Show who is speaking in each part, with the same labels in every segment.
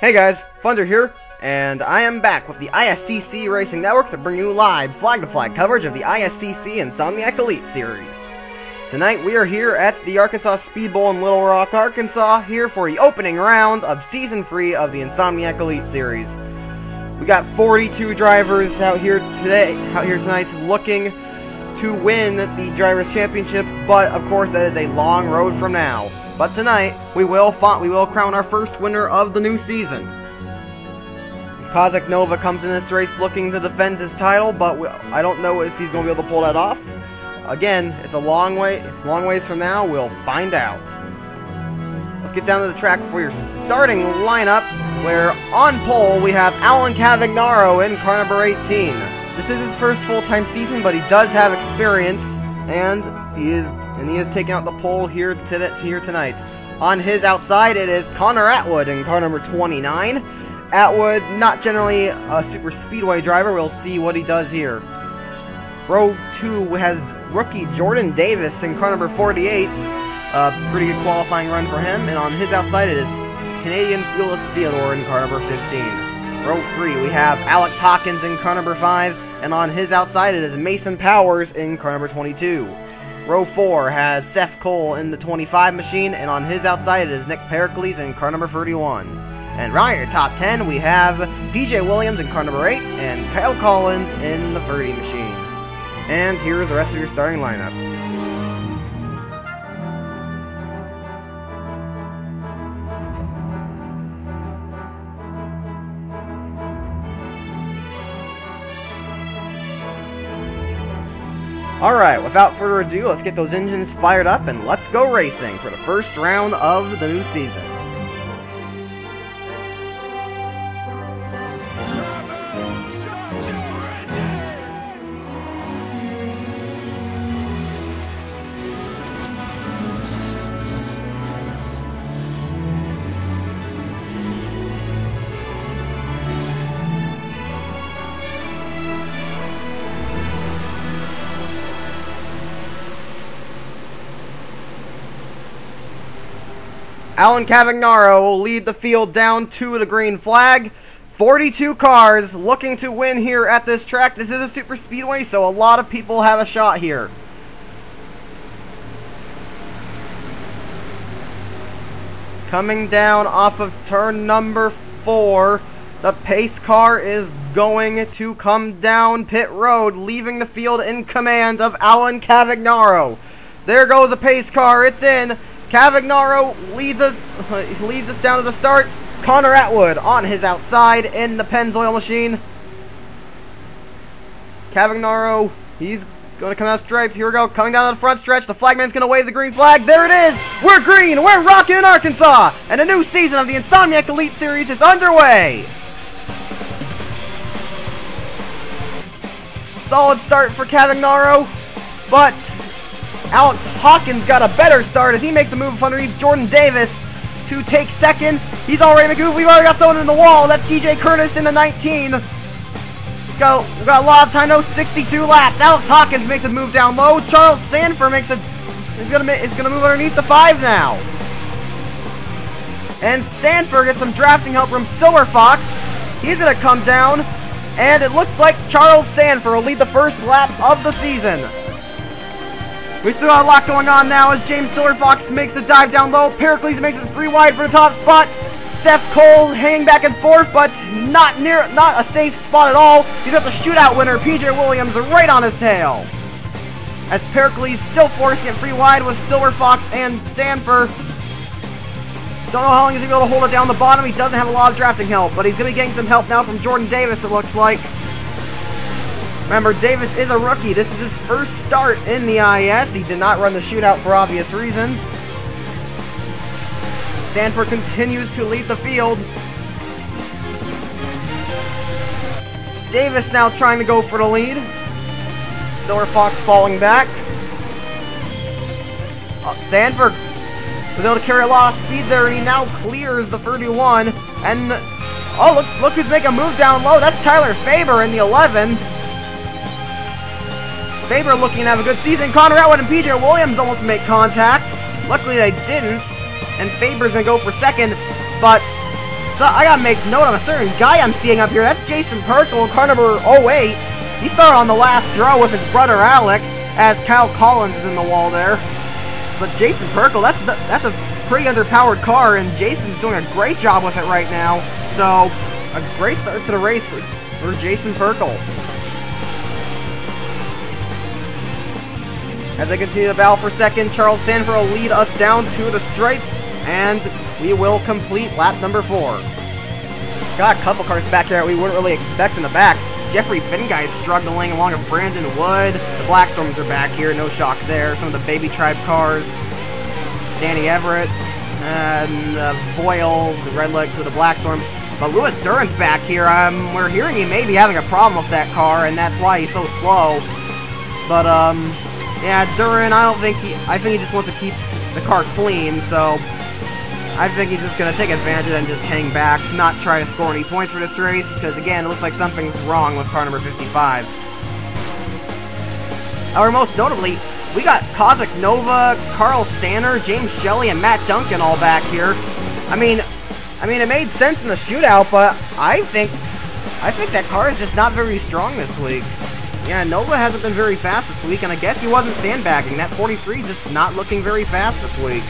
Speaker 1: Hey guys, Funder here, and I am back with the ISCC Racing Network to bring you live flag-to-flag coverage of the ISCC Insomniac Elite Series. Tonight we are here at the Arkansas Speedbowl in Little Rock, Arkansas, here for the opening round of Season 3 of the Insomniac Elite Series. We got 42 drivers out here tonight looking to win the Drivers' Championship, but of course that is a long road from now. But tonight, we will crown our first winner of the new season. Kazakh Nova comes in this race looking to defend his title, but I don't know if he's going to be able to pull that off. Again, it's a long ways from now. We'll find out. Let's get down to the track for your starting lineup, where on pole we have Alan Cavagnaro in car number 18. This is his first full-time season, but he does have experience, and he is taking out the pole here tonight. On his outside, it is Connor Atwood in car number 29. Atwood, not generally a super speedway driver. We'll see what he does here. Row 2 has rookie Jordan Davis in car number 48. Pretty good qualifying run for him. And on his outside, it is Canadian Felix Theodore in car number 15. Row 3, we have Alex Hawkins in car number 5. And on his outside, it is Mason Powers in car number 22. Row 4 has Seth Cole in the 25 machine, and on his outside it is Nick Pericles in car number 31. And right your top 10, we have PJ Williams in car number 8, and Kyle Collins in the 30 machine. And here's the rest of your starting lineup. Alright, without further ado, let's get those engines fired up and let's go racing for the first round of the new season. Alan Cavagnaro will lead the field down to the green flag. 42 cars looking to win here at this track. This is a super speedway, so a lot of people have a shot here. Coming down off of turn number 4, the pace car is going to come down pit road, leaving the field in command of Alan Cavagnaro. There goes the pace car, it's in. Cavagnaro leads us down to the start. Connor Atwood on his outside in the Pennzoil machine. Cavagnaro, he's going to come out striped. Here we go, coming down to the front stretch. The flagman's going to wave the green flag. There it is. We're green. We're rocking in Arkansas. And a new season of the Insomniac Elite Series is underway. Solid start for Cavagnaro, but Alex Hawkins got a better start as he makes a move underneath Jordan Davis to take second. He's already making a move. We've already got someone in the wall. That's DJ Curtis in the 19. We've got a lot of time, no, 62 laps. Alex Hawkins makes a move down low. Charles Sanford is gonna move underneath the 5 now. And Sanford gets some drafting help from Silver Fox. He's gonna come down, and it looks like Charles Sanford will lead the first lap of the season. We still got a lot going on now as James Silverfox makes a dive down low. Pericles makes it free wide for the top spot. Seth Cole hanging back and forth, but not a safe spot at all. He's got the shootout winner, PJ Williams, right on his tail. As Pericles still forcing it free wide with Silverfox and Sanford. Don't know how long he's going to be able to hold it down the bottom. He doesn't have a lot of drafting help, but he's going to be getting some help now from Jordan Davis, it looks like. Remember, Davis is a rookie. This is his first start in the IS. He did not run the shootout for obvious reasons. Sanford continues to lead the field. Davis now trying to go for the lead. Silver Fox falling back. Sanford was able to carry a lot of speed there, and he now clears the 31. And, oh, look who's making a move down low. That's Tyler Faber in the 11. Faber looking to have a good season. Connor Atwood and PJ Williams almost make contact. Luckily they didn't. And Faber's going to go for second. But So I gotta make note of a certain guy I'm seeing up here. That's Jason Perkle in car number 08. He started on the last row with his brother Alex, as Kyle Collins is in the wall there. But Jason Perkle, that's a pretty underpowered car, and Jason's doing a great job with it right now. So, a great start to the race for Jason Perkle. As they continue to battle for second, Charles Sanford will lead us down to the stripe, and we will complete lap number 4. Got a couple cars back here that we wouldn't really expect in the back. Jeffrey Finguy is struggling along with Brandon Wood. The Blackstorms are back here, no shock there. Some of the Baby Tribe cars. Danny Everett, and the Boyles, the Redlegs with the Blackstorms. But Lewis Duran's back here. We're hearing he may be having a problem with that car, and that's why he's so slow. But, yeah, Duran, I think he just wants to keep the car clean, so I think he's just going to take advantage of it and just hang back, not try to score any points for this race, because again, it looks like something's wrong with car number 55. Or most notably, we got Kozak Nova, Carl Sanner, James Shelley, and Matt Duncan all back here. I mean, it made sense in the shootout, but I think that car is just not very strong this week. Yeah, Nova hasn't been very fast this week, and I guess he wasn't sandbagging. That 43 just not looking very fast this week.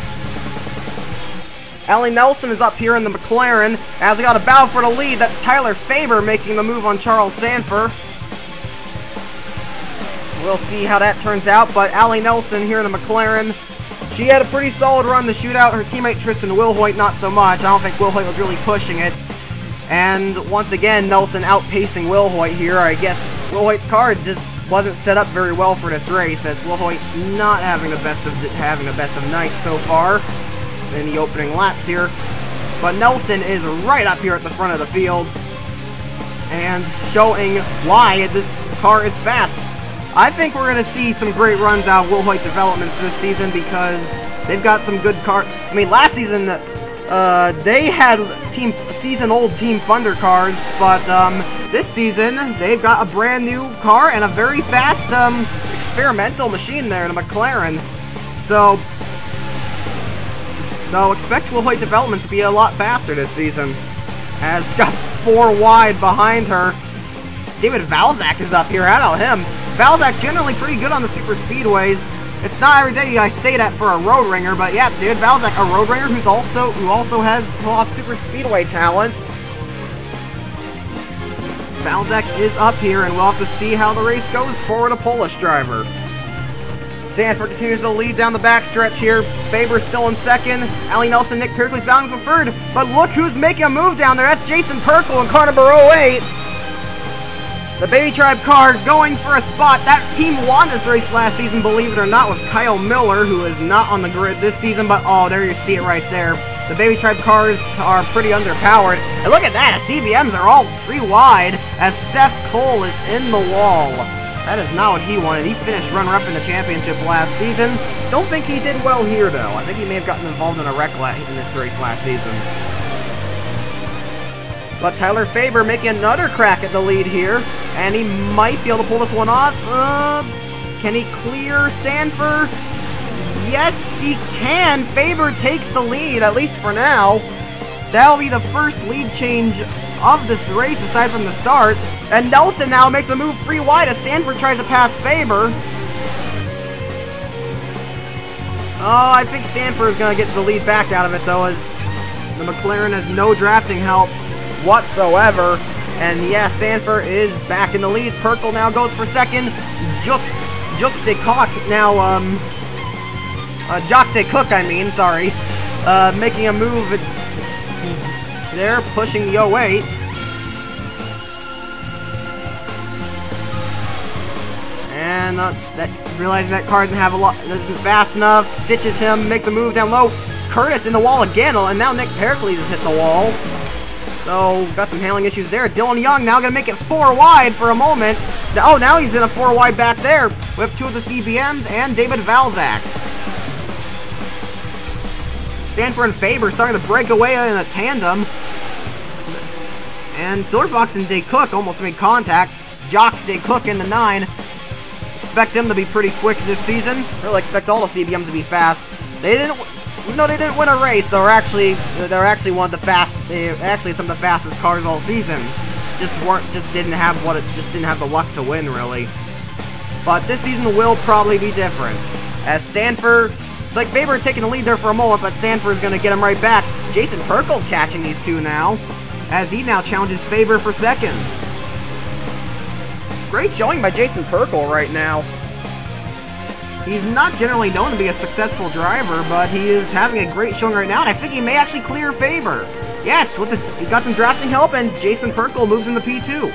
Speaker 1: Allie Nelson is up here in the McLaren, as we got a battle for the lead. That's Tyler Faber making the move on Charles Sanford. We'll see how that turns out, but Allie Nelson here in the McLaren, she had a pretty solid run the shootout. Her teammate Tristan Wilhoit not so much. I don't think Wilhoit was really pushing it. And once again, Nelson outpacing Wilhoit here. I guess Wilhoit's car just wasn't set up very well for this race, as Wilhoit's not having the best of nights so far in the opening laps here. But Nelson is right up here at the front of the field and showing why this car is fast. I think we're going to see some great runs out of Wilhoit Developments this season, because they've got some good cars. I mean, last season they had season-old Team Thunder cars, but this season they've got a brand new car and a very fast experimental machine there in a McLaren. So expect Wilhoit Developments to be a lot faster this season. Has got 4 wide behind her. David Valzak is up here. How about him? Valzak generally pretty good on the super speedways. It's not every day I say that for a road ringer, but yeah, dude, Valzak, a road ringer who also has a lot of super speedway talent. Valzak is up here, and we'll have to see how the race goes for the Polish driver. Sanford continues to lead down the backstretch here. Faber's still in second. Allie Nelson, Nick Perkley's bound for third. But look who's making a move down there. That's Jason Perkle in car number 08. The Baby Tribe car going for a spot. That team won this race last season, believe it or not, with Kyle Miller, who is not on the grid this season. But, oh, there you see it right there. The Baby Tribe cars are pretty underpowered. And look at that. The CBMs are all 3 wide as Seth Cole is in the wall. That is not what he wanted. He finished runner-up in the championship last season. Don't think he did well here, though. I think he may have gotten involved in a wreck in this race last season. But Tyler Faber making another crack at the lead here, and he might be able to pull this one off. Can he clear Sanford? Yes, he can. Faber takes the lead, at least for now. That'll be the first lead change of this race, aside from the start. And Nelson now makes a move 3 wide as Sanford tries to pass Faber. Oh, I think Sanford is going to get the lead back out of it, though, as the McLaren has no drafting help whatsoever. And yeah, Sanford is back in the lead. Perkle now goes for second. Juk de Cook now, Jock de Cook, sorry. Making a move there, pushing the 08. And realizing that car isn't fast enough, ditches him, makes a move down low. Curtis in the wall again, and now Nick Pericles has hit the wall. So, got some handling issues there. Dylan Young now going to make it 4 wide for a moment. Oh, now he's in a 4 wide back there with 2 of the CBMs and David Valzak. Sanford and Faber starting to break away in a tandem. And Silverfox and DeCook almost made contact. Jock DeCook in the 9. Expect him to be pretty quick this season. Really expect all the CBMs to be fast. They didn't. even though they didn't win a race, they're actually one of the some of the fastest cars all season. Just didn't have the luck to win, really. But this season will probably be different, as Sanford, it's like Faber taking the lead there for a moment, but Sanford's going to get him right back. Jason Perkle catching these two now, as he now challenges Faber for second. Great showing by Jason Perkle right now. He's not generally known to be a successful driver, but he is having a great showing right now, and I think he may actually clear Faber. Yes, he got some drafting help, and Jason Perkle moves into P2.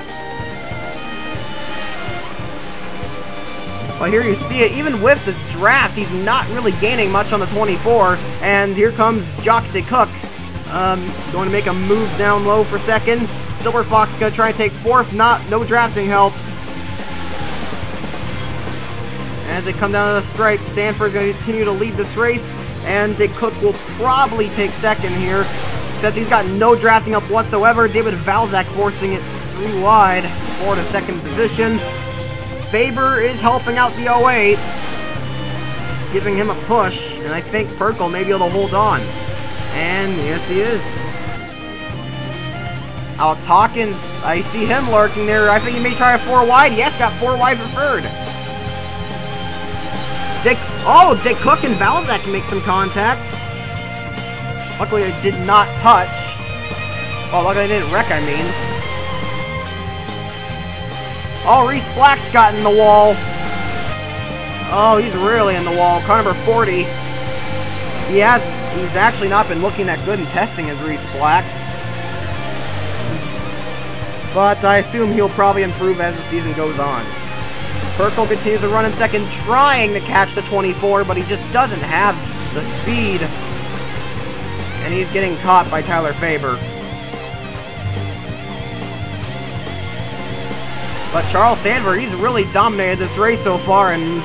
Speaker 1: But here you see it, even with the draft, he's not really gaining much on the 24, and here comes Jacques DeCook, going to make a move down low for second. Silver Fox going to try and take fourth, no drafting help. As they come down to the stripe, Sanford's going to continue to lead this race, and DeCook will probably take second here, except he's got no drafting help whatsoever. David Valzak forcing it 3 wide for the second position. Faber is helping out the 08, giving him a push, and I think Perkle may be able to hold on. And yes, he is. Alex Hawkins, I see him lurking there. I think he may try a 4 wide. Yes, got 4 wide for third. DeCook and Valzak can make some contact. Luckily, it did not touch. Oh, luckily they didn't wreck, I mean. Oh, Reese Black's got in the wall. Oh, he's really in the wall. Car number 40. He's actually not been looking that good in testing as Reese Black. But I assume he'll probably improve as the season goes on. Perkle continues to run in second, trying to catch the 24, but he just doesn't have the speed. And he's getting caught by Tyler Faber. But Charles Sanford, he's really dominated this race so far, and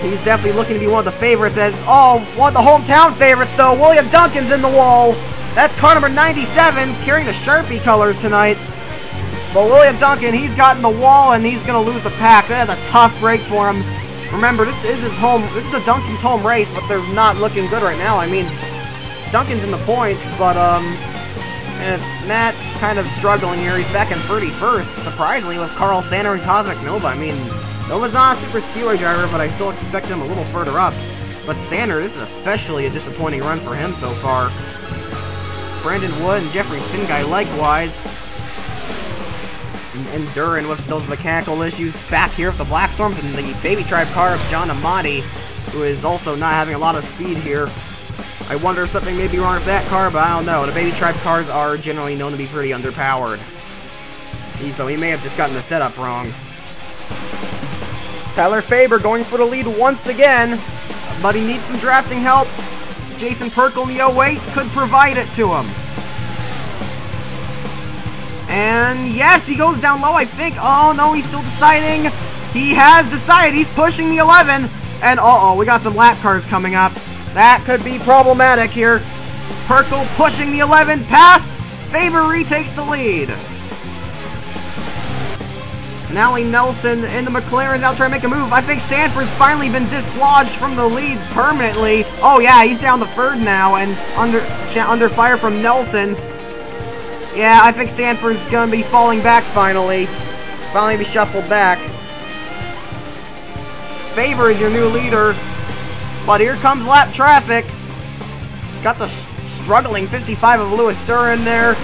Speaker 1: he's definitely looking to be one of the favorites. One of the hometown favorites, though. William Duncan's in the wall. That's car number 97, carrying the Sharpie colors tonight. But William Duncan, he's got in the wall, and he's going to lose the pack. That is a tough break for him. Remember, this is the Duncan's home race, but they're not looking good right now. I mean, Duncan's in the points, but, and Matt's kind of struggling here. He's back in 31st, surprisingly, with Carl Sander and Cosmic Nova. I mean, Nova's not a super speedway driver, but I still expect him a little further up. But Sander, this is especially a disappointing run for him so far. Brandon Wood and Jeffrey Finguy likewise. And Duran with those mechanical issues back here with the Black Storms and the Baby Tribe car of John Amati, who is also not having a lot of speed here. I wonder if something may be wrong with that car, but I don't know. The Baby Tribe cars are generally known to be pretty underpowered. So he may have just gotten the setup wrong. Tyler Faber going for the lead once again, but he needs some drafting help. Jason Perkle in the 08 could provide it to him. And yes, he goes down low, I think. Oh no, he's still deciding. He has decided. He's pushing the 11. And uh-oh, we got some lap cars coming up. That could be problematic here. Perkle pushing the 11 past. Faber retakes the lead. Nally Nelson in the McLaren now trying to make a move. I think Sanford's finally been dislodged from the lead permanently. Oh yeah, he's down to third now and under fire from Nelson. Yeah, I think Sanford's gonna be falling back finally. Finally be shuffled back. Faber is your new leader. But here comes lap traffic. Got the struggling 55 of Lewis Duran there.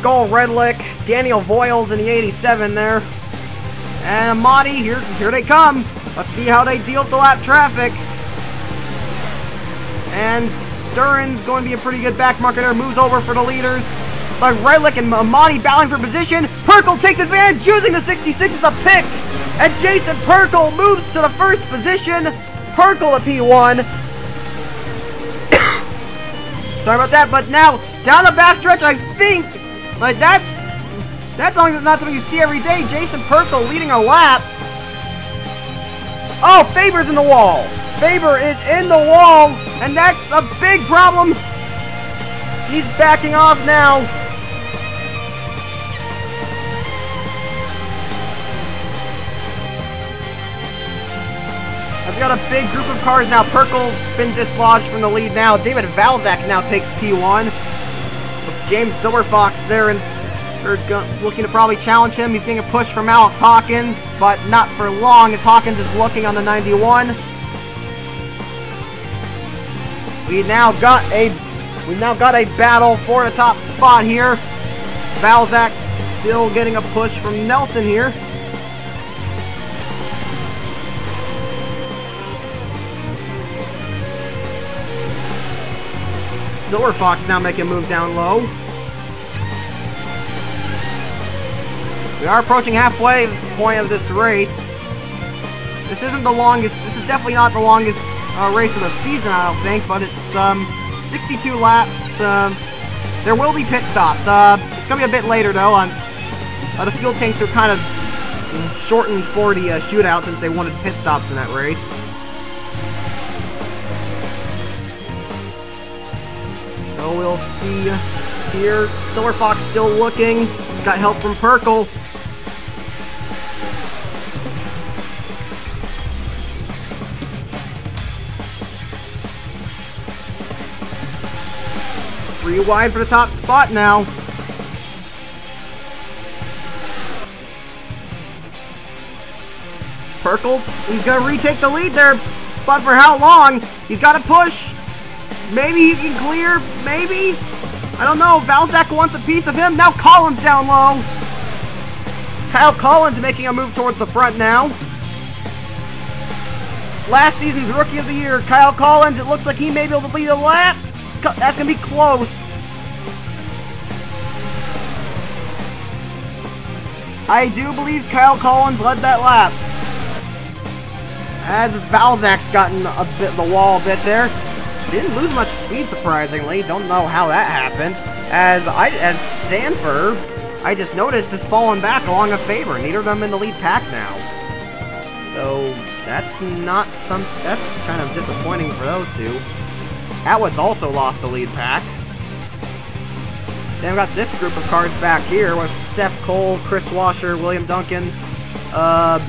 Speaker 1: Gull Redlick, Daniel Voiles in the 87 there. And Amati, here they come. Let's see how they deal with the lap traffic. And Duran's going to be a pretty good back marker. Moves over for the leaders. But Redlick and Amati battling for position. Perkle takes advantage using the 66 as a pick. And Jason Perkle moves to the first position. Perkle at P1. Sorry about that, but now down the backstretch, I think, like that's not something you see every day. Jason Perkle leading a lap. Oh, Faber's in the wall. Faber is in the wall, and that's a big problem. He's backing off now. We've got a big group of cars now. Perkel's been dislodged from the lead now. David Valzak now takes P1. With James Silverfox there and looking to probably challenge him. He's getting a push from Alex Hawkins, but not for long as Hawkins is looking on the 91. We've now got a battle for the top spot here. Valzak still getting a push from Nelson here. Silverfox now making a move down low. We are approaching halfway point of this race. This isn't the longest, this is definitely not the longest race of the season, I don't think, but it's 62 laps. There will be pit stops. It's going to be a bit later, though. The fuel tanks are kind of shortened for the shootout since they wanted pit stops in that race. So we'll see here. Silverfox still looking. He's got help from Perkel. Three wide for the top spot now. Perkel, he's going to retake the lead there, but for how long? He's got to push. Maybe he can clear, maybe? I don't know. Valzak wants a piece of him. Now Collins down low. Kyle Collins making a move towards the front now. Last season's Rookie of the Year, Kyle Collins. It looks like he may be able to lead a lap. That's going to be close. I do believe Kyle Collins led that lap. As Valzak's gotten a bit the wall a bit there. Didn't lose much speed, surprisingly. Don't know how that happened. As Sanford, I just noticed, has fallen back along a favor. Neither of them in the lead pack now. So that's kind of disappointing for those two. Atwood's also lost the lead pack. Then we've got this group of cars back here with Seth Cole, Chris Washer, William Duncan,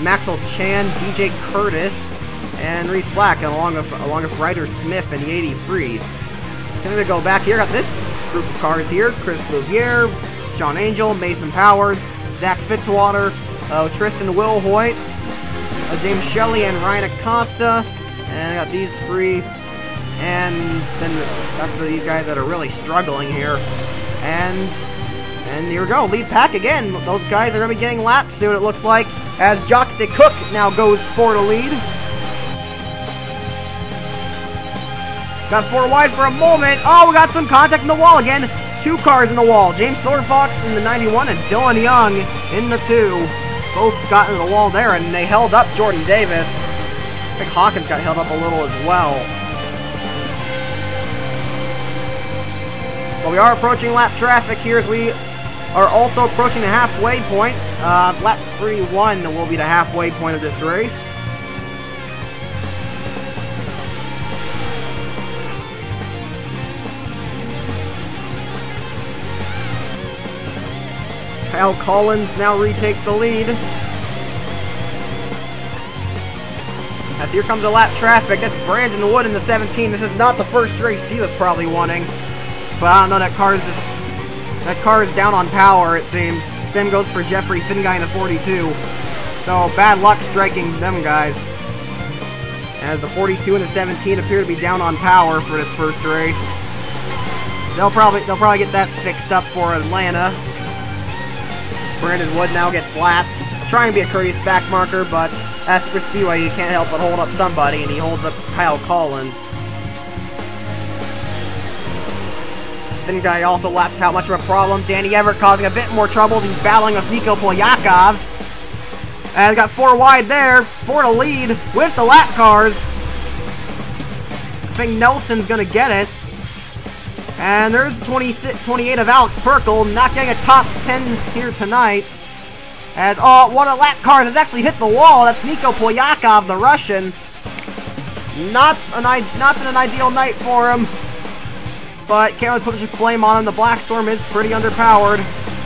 Speaker 1: Maxwell Chan, DJ Curtis, and Reese Black, along with Ryder Smith and the 83. Then we go back here. Got this group of cars here: Chris Louvier, Sean Angel, Mason Powers, Zach Fitzwater, Tristan Wilhoit, James Shelley, and Ryan Acosta. And I got these three. And then that's for these guys that are really struggling here. And here we go, lead pack again. Those guys are going to be getting lapped soon, it looks like, as Jock DeCook now goes for the lead. Got four wide for a moment. Oh, we got some contact in the wall again. Two cars in the wall. James Silverfox in the 91 and Dylan Young in the 2. Both got into the wall there, and they held up Jordan Davis. I think Hawkins got held up a little as well. But we are approaching lap traffic here as we are also approaching the halfway point. Lap 31 will be the halfway point of this race. Kyle Collins now retakes the lead. As here comes the lap traffic. That's Brandon Wood in the 17. This is not the first race he was probably wanting. But I don't know, that car is down on power, it seems. Same goes for Jeffrey Finguy in the 42. So bad luck striking them guys. As the 42 and the 17 appear to be down on power for this first race. They'll probably get that fixed up for Atlanta. Brandon Wood now gets lapped. Trying to be a courteous back marker, but at Super Speedway you can't help but hold up somebody, and he holds up Kyle Collins. Finguy also lapped without much of a problem. Danny Everett causing a bit more trouble. He's battling with Niko Polyakov. And got four wide there for the lead with the lap cars. I think Nelson's going to get it. And there's 28 of Alex Perkel, not getting a top 10 here tonight. As, oh, one of the lap cars has actually hit the wall. That's Niko Polyakov, the Russian. Not been an ideal night for him. But can't really put much blame on him. The Black Storm is pretty underpowered.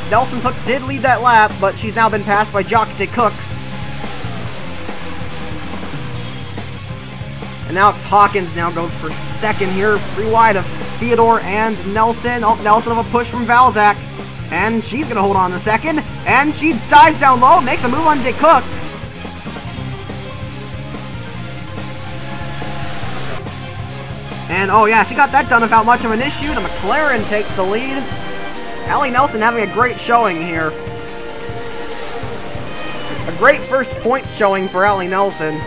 Speaker 1: Nelson did lead that lap, but she's now been passed by Jock DeCook. And Alex Hawkins now goes for second here, 3 wide of Theodore and Nelson. Oh, Nelson with a push from Valzak. And she's going to hold on to second. And she dives down low, makes a move on Dick Cook. And oh yeah, she got that done without much of an issue. The McLaren takes the lead. Allie Nelson having a great showing here. A great first point showing for Allie Nelson.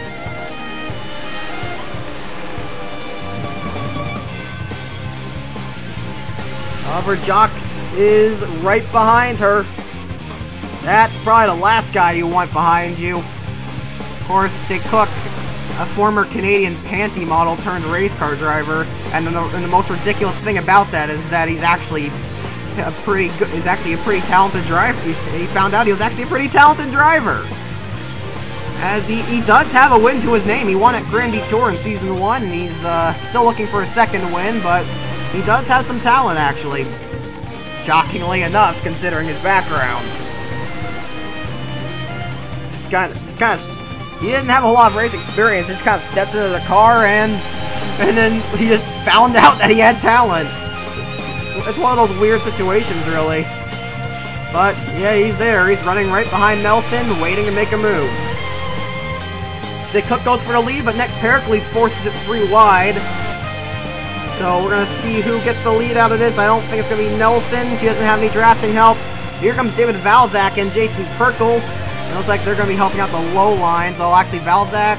Speaker 1: However, Jock is right behind her. That's probably the last guy you want behind you. Of course, Dick Cook, a former Canadian panty model turned race car driver, and the most ridiculous thing about that is that he's actually a pretty talented driver. He found out he was actually a pretty talented driver, as he does have a win to his name. He won at Grand Tour in Season 1, and he's still looking for a second win, but he does have some talent, actually. Shockingly enough, considering his background. He didn't have a whole lot of race experience. He just kind of stepped into the car and then he just found out that he had talent. It's one of those weird situations, really. But yeah, he's there. He's running right behind Nelson, waiting to make a move. Dick Cook goes for the lead, but Nick Pericles forces it 3 wide. So we're going to see who gets the lead out of this. I don't think it's going to be Nelson. She doesn't have any drafting help. Here comes David Valzak and Jason Perkle. It looks like they're going to be helping out the low lines. Oh, actually, Valzak,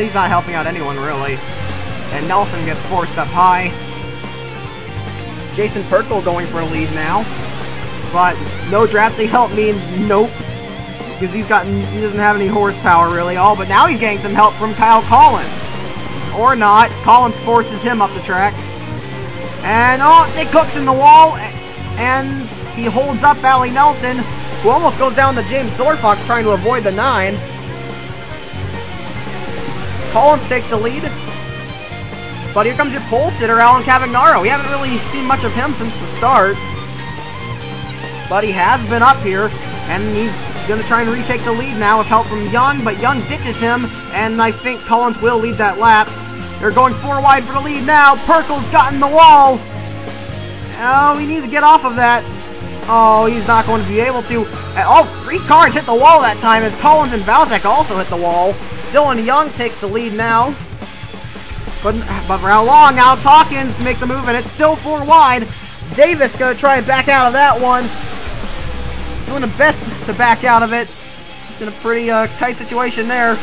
Speaker 1: he's not helping out anyone, really. And Nelson gets forced up high. Jason Perkle going for a lead now. But no drafting help means nope. Because he doesn't have any horsepower, really. Oh, but now he's getting some help from Kyle Collins. Or not. Collins forces him up the track. And, oh, Dick Cook's in the wall. And he holds up Allie Nelson, who almost goes down to James Silverfox trying to avoid the 9. Collins takes the lead. But here comes your pole sitter, Alan Cavagnaro. We haven't really seen much of him since the start. But he has been up here, and he's going to try and retake the lead now with help from Young, but Young ditches him, and I think Collins will lead that lap. They're going 4 wide for the lead now. Perkle's got in the wall. Oh, he needs to get off of that. Oh, he's not going to be able to. Oh, 3 cars hit the wall that time as Collins and Valzak also hit the wall. Dylan Young takes the lead now. But for how long? Alex Hawkins makes a move, and it's still 4 wide. Davis going to try and back out of that one. Doing the best to back out of it. He's in a pretty tight situation there.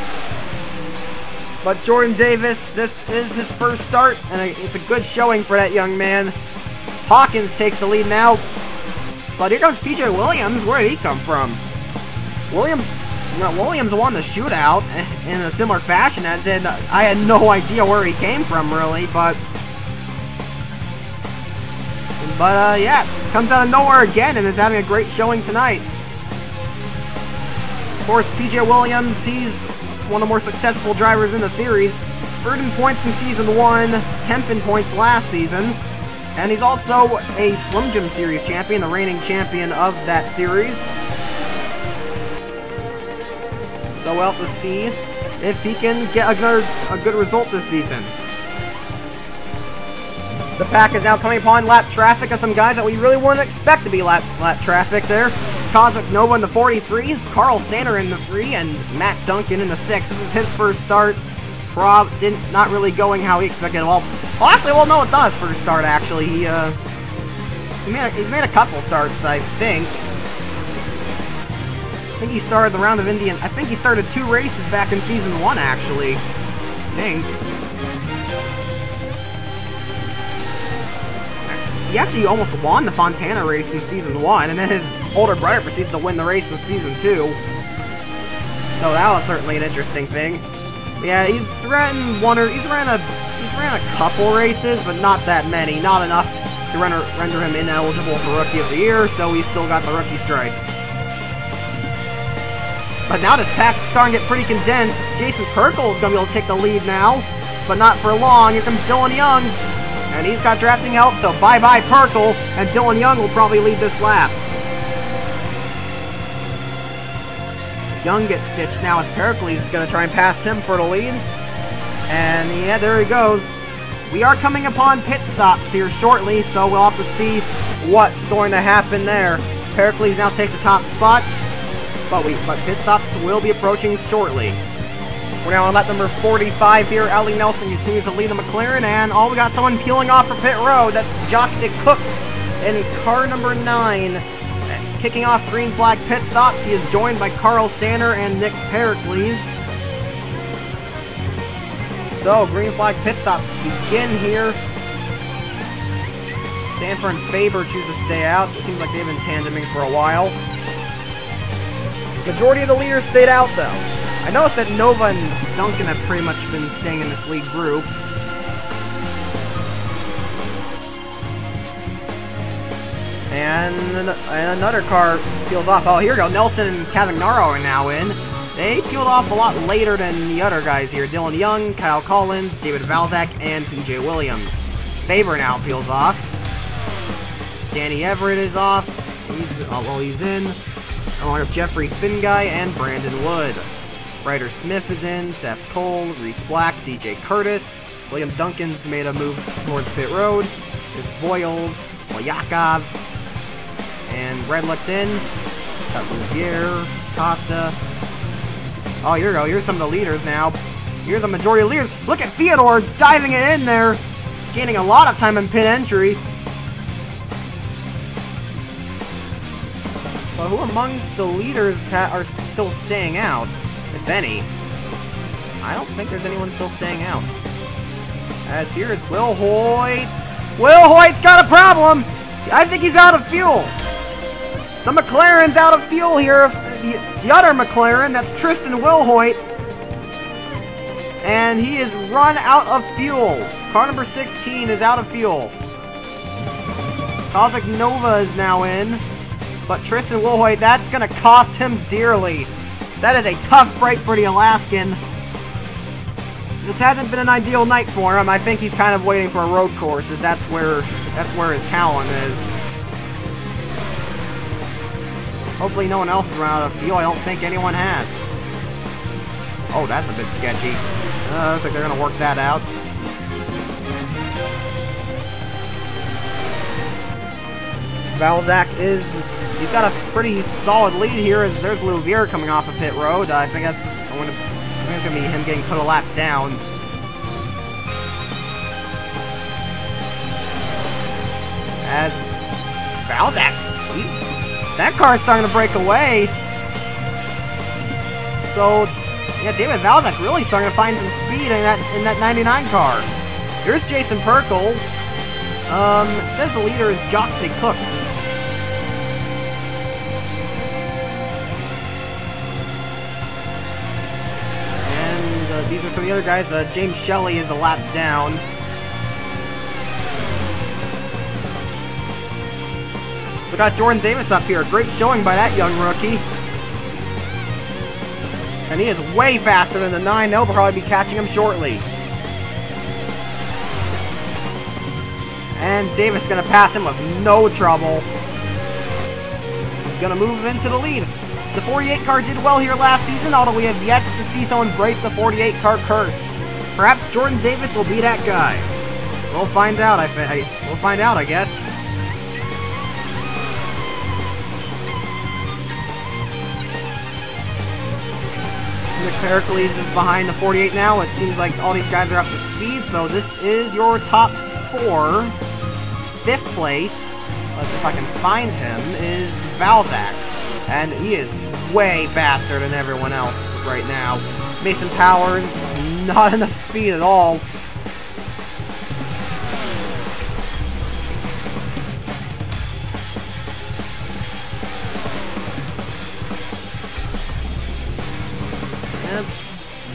Speaker 1: But Jordan Davis, this is his first start, and it's a good showing for that young man. Hawkins takes the lead now. But here comes PJ Williams. Where did he come from? Williams won the shootout in a similar fashion, as in I had no idea where he came from, really, but yeah, comes out of nowhere again and is having a great showing tonight. Of course, PJ Williams, he's one of the more successful drivers in the series. 3rd in points in Season 1, 10th in points last season. And he's also a Slim Jim Series champion, the reigning champion of that series. So we'll have to see if he can get a good result this season. The pack is now coming upon lap traffic of some guys that we really wouldn't expect to be lap traffic there. Cosmic Nova in the 43, Carl Sander in the 3, and Matt Duncan in the 6. This is his first start. Not really going how he expected. No, it's not his first start, actually. He's made a couple starts, I think. I think he started the round of Indian. I think he started 2 races back in Season 1, actually. I think. He actually almost won the Fontana race in Season 1, and then his older brother proceeds to win the race in Season 2. So that was certainly an interesting thing. Yeah, he's ran a couple races, but not that many. Not enough to render him ineligible for Rookie of the Year, so he's still got the rookie stripes. But now this pack's starting to get pretty condensed. Jason Perkle is going to be able to take the lead now, but not for long. Here comes Dylan Young, and he's got drafting help, so bye-bye Perkle, and Dylan Young will probably lead this lap. Young gets ditched now as Pericles is going to try and pass him for the lead. And yeah, there he goes. We are coming upon pit stops here shortly, so we'll have to see what's going to happen there. Pericles now takes the top spot, but pit stops will be approaching shortly. We're now on lap number 45 here. Ali Nelson continues to lead the McLaren, and we got someone peeling off for pit road. That's Jacques de Cook in car number 9. Kicking off green flag pit stops, he is joined by Carl Sander and Nick Pericles. So, green flag pit stops begin here. Sanford and Faber choose to stay out. It seems like they've been tandeming for a while. Majority of the leaders stayed out, though. I noticed that Nova and Duncan have pretty much been staying in this lead group. And another car peels off. Oh, here we go. Nelson and Cavagnaro are now in. They peeled off a lot later than the other guys here. Dylan Young, Kyle Collins, David Valzak, and PJ Williams. Faber now peels off. Danny Everett is off. He's in. Along with Jeffrey Finguy and Brandon Wood. Ryder Smith is in. Seth Cole, Reese Black, DJ Curtis. William Duncan's made a move towards pit road. There's Boyles, Yakov, and Redlick's in. Got Louvier, Costa. Oh, here we go. Here's some of the leaders now. Here's the majority of leaders. Look at Theodore diving it in there. Gaining a lot of time in pit entry. But who amongst the leaders are still staying out, if any? I don't think there's anyone still staying out. As here is Will Hoyt. Will Hoyt's got a problem! I think he's out of fuel. The McLaren's out of fuel here. The other McLaren, that's Tristan Wilhoit. And he is run out of fuel. Car number 16 is out of fuel. Cosmic Nova is now in. But Tristan Wilhoit, that's going to cost him dearly. That is a tough break for the Alaskan. This hasn't been an ideal night for him. I think he's kind of waiting for a road course, as that's where his talent is. Hopefully no one else has run out of fuel. I don't think anyone has. Oh, that's a bit sketchy. Looks like they're going to work that out. Valzak he's got a pretty solid lead here, as there's Louvier coming off of pit road. I think it's going to be him getting put a lap down. As Valzak, that car is starting to break away. So, yeah, David Valzak really starting to find some speed in that 99 car. Here's Jason Perkle. It says the leader is Jacques de Cook. And these are some of the other guys. James Shelley is a lap down. So got Jordan Davis up here. Great showing by that young rookie. And he is way faster than the 9. They'll probably be catching him shortly. And Davis is going to pass him with no trouble. He's going to move into the lead. The 48 car did well here last season, although we have yet to see someone break the 48 car curse. Perhaps Jordan Davis will be that guy. We'll find out, I guess. Nick Pericles is behind the 48 now. It seems like all these guys are up to speed, so this is your top 4. 5th place, if I can find him, is Valzak. And he is way faster than everyone else right now. Mason Powers, not enough speed at all.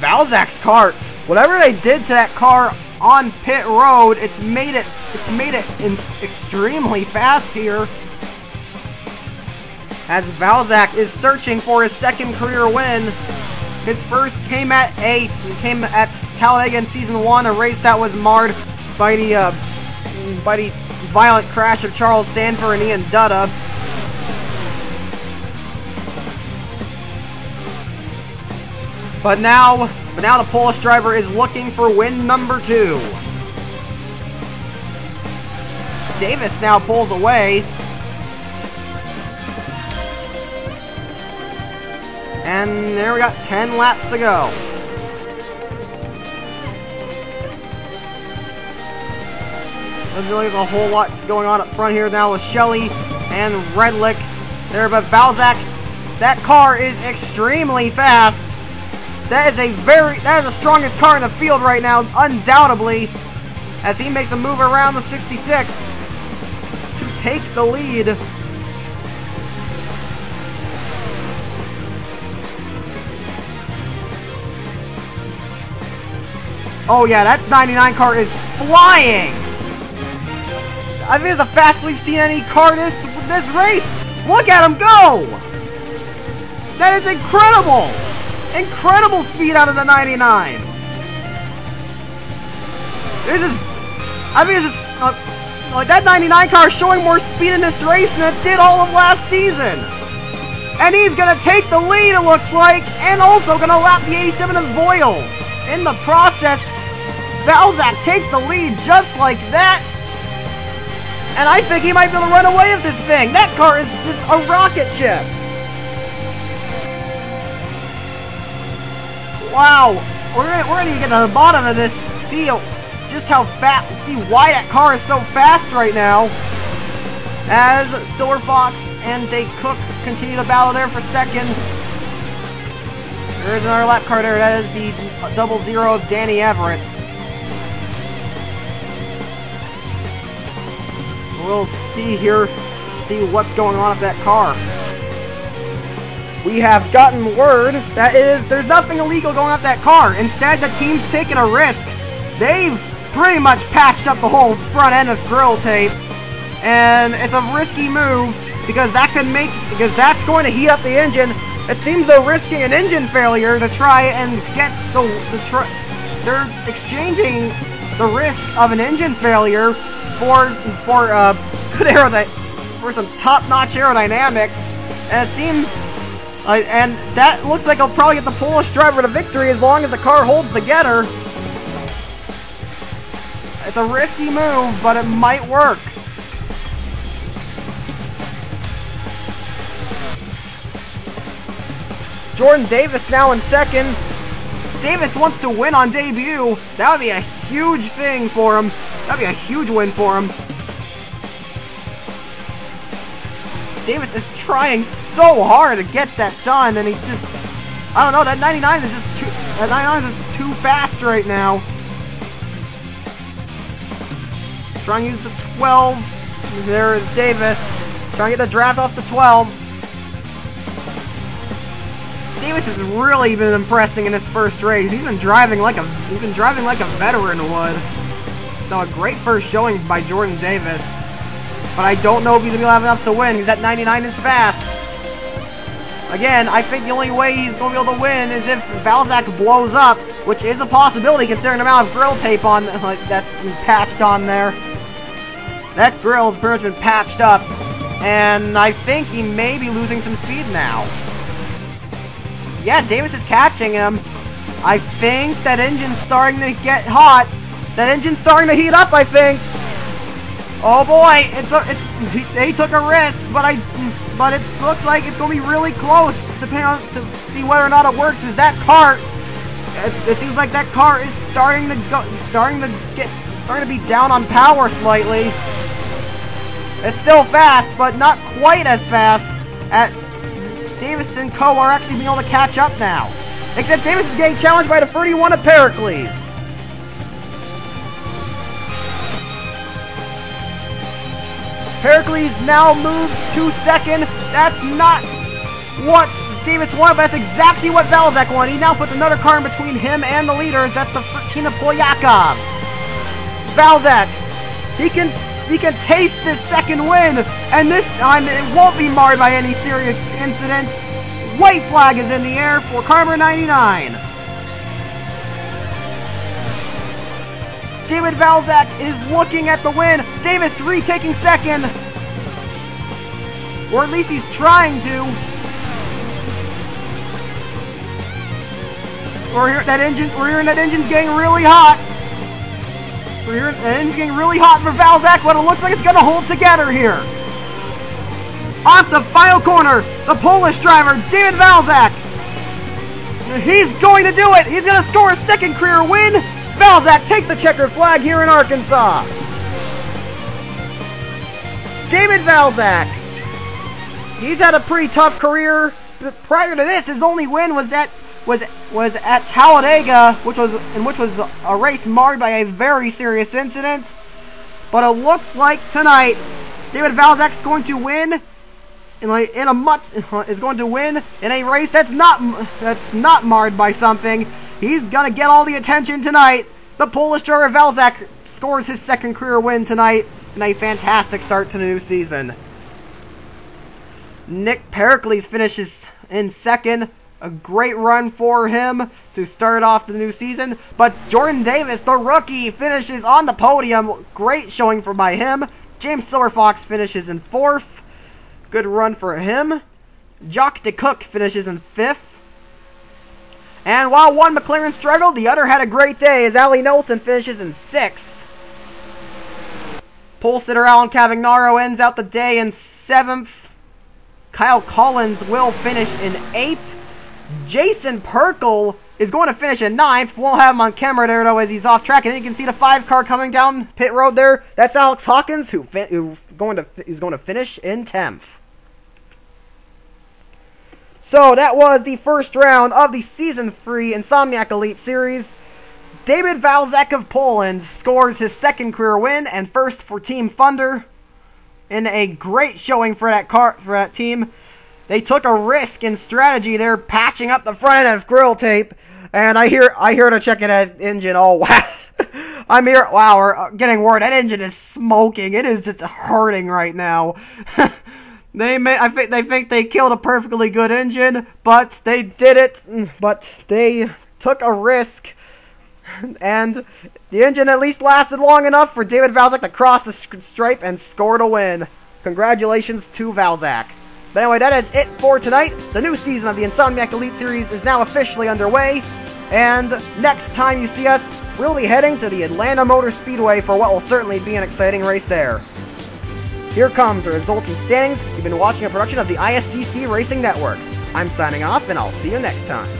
Speaker 1: Valzak's car, whatever they did to that car on pit road, it's made it extremely fast here. As Valzak is searching for his 2nd career win. His first came at Talladega in season 1, a race that was marred by the violent crash of Charles Sanford and Ian Dutta. But now But now the Polish driver is looking for win number 2. Davis now pulls away. And there we got 10 laps to go. There's really a whole lot going on up front here now with Shelley and Redlick there, but Valzak, that car is extremely fast. That is the strongest car in the field right now, undoubtedly, as he makes a move around the 66 to take the lead. Oh yeah, that 99 car is flying! I think it's the fastest we've seen any car this race! Look at him go! That is incredible! Incredible speed out of the 99! Like that 99 car is showing more speed in this race than it did all of last season! And he's gonna take the lead, it looks like, and also gonna lap the 87 of Voiles! In the process, Valzak takes the lead just like that. And I think he might be able to run away with this thing. That car is just a rocket ship. Wow. We're gonna get to the bottom of this. See just how fast. See why that car is so fast right now. As Silver Fox and Dave Cook continue to battle there for second. There's another lap car there. That is the 00 of Danny Everett. We'll see here, see what's going on with that car. We have gotten word that there's nothing illegal going on with that car. Instead, the team's taking a risk. They've pretty much patched up the whole front end with grill tape. And it's a risky move because that's going to heat up the engine. It seems they're risking an engine failure to try and get they're exchanging the risk of an engine failure for some top-notch aerodynamics, and it seems and that looks like he'll probably get the Polish driver to victory as long as the car holds together. It's a risky move, but it might work. Jordan Davis now in second. Davis wants to win on debut. That would be a huge thing for him. That would be a huge win for him. Davis is trying so hard to get that done, and he just, I don't know, that 99 is just too fast right now. Trying to use the 12. There is Davis. Trying to get the draft off the 12. Davis has really been impressing in his first race. He's been driving like a veteran would. So a great first showing by Jordan Davis. But I don't know if he's going to have enough to win, because that 99 is fast. Again, I think the only way he's going to be able to win is if Valzak blows up, which is a possibility considering the amount of grill tape that's been patched on there. That grill has pretty much been patched up, and I think he may be losing some speed now. Yeah, Davis is catching him. I think that engine's starting to get hot. That engine's starting to heat up, I think. Oh boy, he took a risk, but it looks like it's going to be really close, depending on to see whether or not it works. Is that car? It seems like that car is starting to be down on power slightly. It's still fast, but not quite as fast. Davis and Co are actually being able to catch up now. Except Davis is getting challenged by the 31 of Pericles. Pericles now moves to second. That's not what Davis wanted, but that's exactly what Valzak wanted. He now puts another car in between him and the leaders. That's the 13 of Polyakov. Valzak, he can taste this second win, and this time it won't be marred by any serious incident. White flag is in the air for car number 99. David Valzak is looking at the win. Davis retaking second. Or at least he's trying to. We're hearing that engine's getting really hot. We're hearing that engine's getting really hot for Valzak, but it looks like it's gonna hold together here. Off the final corner, the Polish driver, David Valzak. He's going to do it. He's going to score a second career win. Valzak takes the checkered flag here in Arkansas. David Valzak. He's had a pretty tough career. Prior to this, his only win was at Talladega, which was a race marred by a very serious incident. But it looks like tonight, David Valzak's going to win in a race that's not marred by something. He's gonna get all the attention tonight. The Polish driver Valzak scores his second career win tonight in a fantastic start to the new season. Nick Pericles finishes in second. A great run for him to start off the new season. But Jordan Davis, the rookie, finishes on the podium. Great showing by him. James Silverfox finishes in fourth. Good run for him. Jacques DeCook finishes in fifth. And while one McLaren struggled, the other had a great day as Ali Nelson finishes in sixth. Pole sitter Alan Cavagnaro ends out the day in seventh. Kyle Collins will finish in eighth. Jason Perkle is going to finish in ninth. We'll have him on camera there, though, as he's off track. And then you can see the 5 car coming down pit road there. That's Alex Hawkins, who's going to finish in 10th. So that was the first round of the Season 3 Insomniac Elite Series. David Valzak of Poland scores his second career win and first for Team Thunder. In a great showing for that team. They took a risk in strategy. They're patching up the front end of grill tape, and I hear they're checking that engine. Oh wow! Wow, we're getting word that engine is smoking. It is just hurting right now. I think they killed a perfectly good engine, but they did it. But they took a risk, and the engine at least lasted long enough for David Valzak to cross the stripe and score to win. Congratulations to Valzak. But anyway, that is it for tonight. The new season of the Insomniac Elite Series is now officially underway. And next time you see us, we'll be heading to the Atlanta Motor Speedway for what will certainly be an exciting race there. Here comes the resulting standings. You've been watching a production of the ISCC Racing Network. I'm signing off, and I'll see you next time.